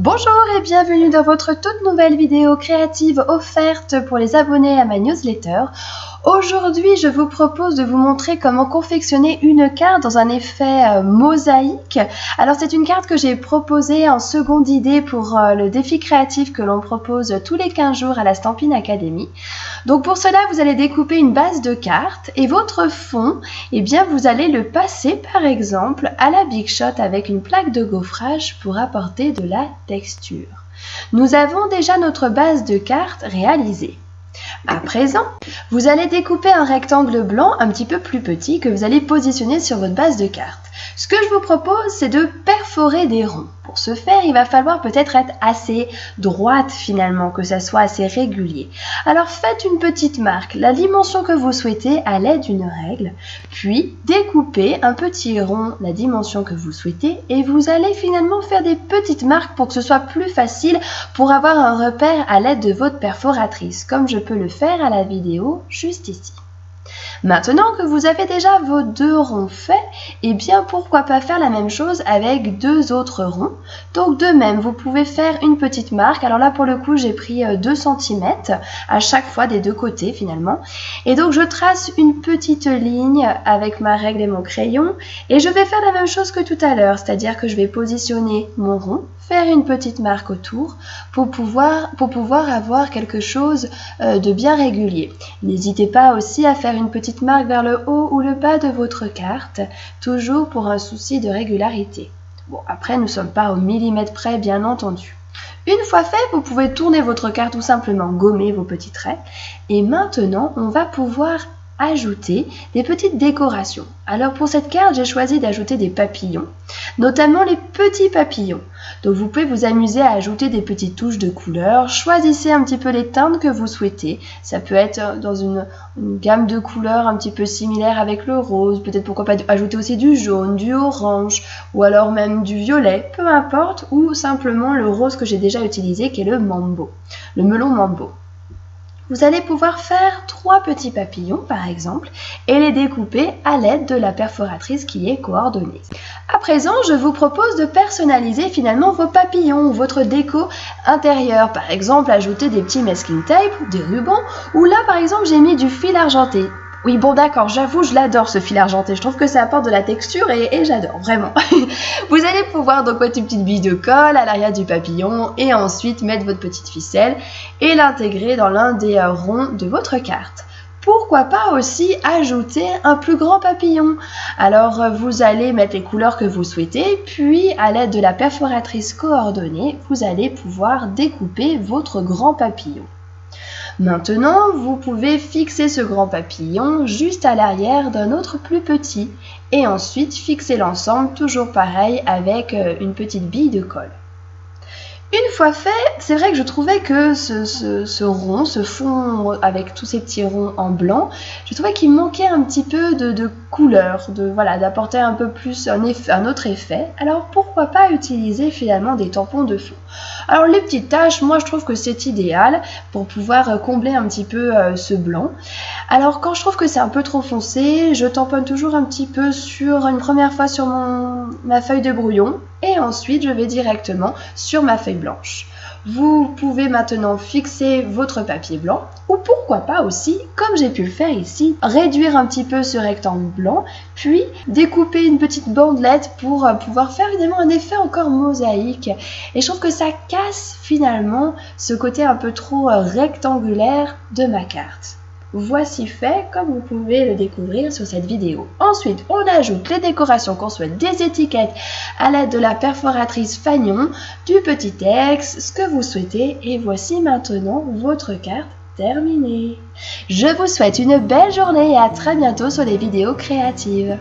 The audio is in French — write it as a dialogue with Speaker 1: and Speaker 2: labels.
Speaker 1: Bonjour et bienvenue dans votre toute nouvelle vidéo créative offerte pour les abonnés à ma newsletter. Aujourd'hui, je vous propose de vous montrer comment confectionner une carte dans un effet mosaïque. Alors, c'est une carte que j'ai proposée en seconde idée pour le défi créatif que l'on propose tous les 15 jours à la Stampin' Academy. Donc, pour cela, vous allez découper une base de cartes et votre fond, eh bien, vous allez le passer, par exemple, à la Big Shot avec une plaque de gaufrage pour apporter de la texture. Nous avons déjà notre base de cartes réalisée. À présent, vous allez découper un rectangle blanc un petit peu plus petit que vous allez positionner sur votre base de cartes. Ce que je vous propose, c'est de perforer des ronds. Pour ce faire, il va falloir peut-être être assez droite finalement, que ça soit assez régulier. Alors faites une petite marque, la dimension que vous souhaitez à l'aide d'une règle, puis découpez un petit rond, la dimension que vous souhaitez, et vous allez finalement faire des petites marques pour que ce soit plus facile pour avoir un repère à l'aide de votre perforatrice, comme je peux le faire à la vidéo juste ici. Maintenant que vous avez déjà vos deux ronds faits, eh bien pourquoi pas faire la même chose avec deux autres ronds. Donc de même, vous pouvez faire une petite marque. Alors là pour le coup j'ai pris 2 cm à chaque fois des deux côtés finalement. Et donc je trace une petite ligne avec ma règle et mon crayon. Et je vais faire la même chose que tout à l'heure, c'est-à-dire que je vais positionner mon rond, faire une petite marque autour pour pouvoir avoir quelque chose de bien régulier. N'hésitez pas aussi à faire une petite marque vers le haut ou le bas de votre carte, toujours pour un souci de régularité. Bon, après, nous ne sommes pas au millimètre près, bien entendu. Une fois fait, vous pouvez tourner votre carte ou simplement gommer vos petits traits. Et maintenant, on va pouvoir ajouter des petites décorations. Alors pour cette carte, j'ai choisi d'ajouter des papillons, notamment les petits papillons. Donc vous pouvez vous amuser à ajouter des petites touches de couleurs. Choisissez un petit peu les teintes que vous souhaitez. Ça peut être dans une gamme de couleurs un petit peu similaire avec le rose. Peut-être pourquoi pas ajouter aussi du jaune, du orange ou alors même du violet, peu importe, ou simplement le rose que j'ai déjà utilisé qui est le mambo, le melon mambo. Vous allez pouvoir faire 3 petits papillons par exemple et les découper à l'aide de la perforatrice qui est coordonnée. À présent, je vous propose de personnaliser finalement vos papillons ou votre déco intérieure. Par exemple, ajouter des petits masking tape, des rubans ou là par exemple j'ai mis du fil argenté. Oui, bon d'accord, j'avoue, je l'adore ce fil argenté. Je trouve que ça apporte de la texture et j'adore, vraiment. Vous allez pouvoir donc mettre une petite bille de colle à l'arrière du papillon et ensuite mettre votre petite ficelle et l'intégrer dans l'un des ronds de votre carte. Pourquoi pas aussi ajouter un plus grand papillon? Alors vous allez mettre les couleurs que vous souhaitez, puis à l'aide de la perforatrice coordonnée, vous allez pouvoir découper votre grand papillon. Maintenant, vous pouvez fixer ce grand papillon juste à l'arrière d'un autre plus petit et ensuite fixer l'ensemble toujours pareil avec une petite bille de colle. Une fois fait, c'est vrai que je trouvais que ce rond, ce fond avec tous ces petits ronds en blanc, je trouvais qu'il manquait un petit peu de couleur, d'apporter un peu plus un autre effet. Alors pourquoi pas utiliser finalement des tampons de fond. Alors les petites taches, moi je trouve que c'est idéal pour pouvoir combler un petit peu ce blanc. Alors quand je trouve que c'est un peu trop foncé, je tamponne toujours un petit peu une première fois sur ma feuille de brouillon et ensuite je vais directement sur ma feuille blanche. Vous pouvez maintenant fixer votre papier blanc ou pourquoi pas aussi, comme j'ai pu le faire ici, réduire un petit peu ce rectangle blanc, puis découper une petite bandelette pour pouvoir faire évidemment un effet encore mosaïque. Et je trouve que ça casse finalement ce côté un peu trop rectangulaire de ma carte. Voici fait comme vous pouvez le découvrir sur cette vidéo. Ensuite, on ajoute les décorations qu'on souhaite, des étiquettes à l'aide de la perforatrice fanion, du petit texte, ce que vous souhaitez. Et voici maintenant votre carte terminée. Je vous souhaite une belle journée et à très bientôt sur les vidéos créatives.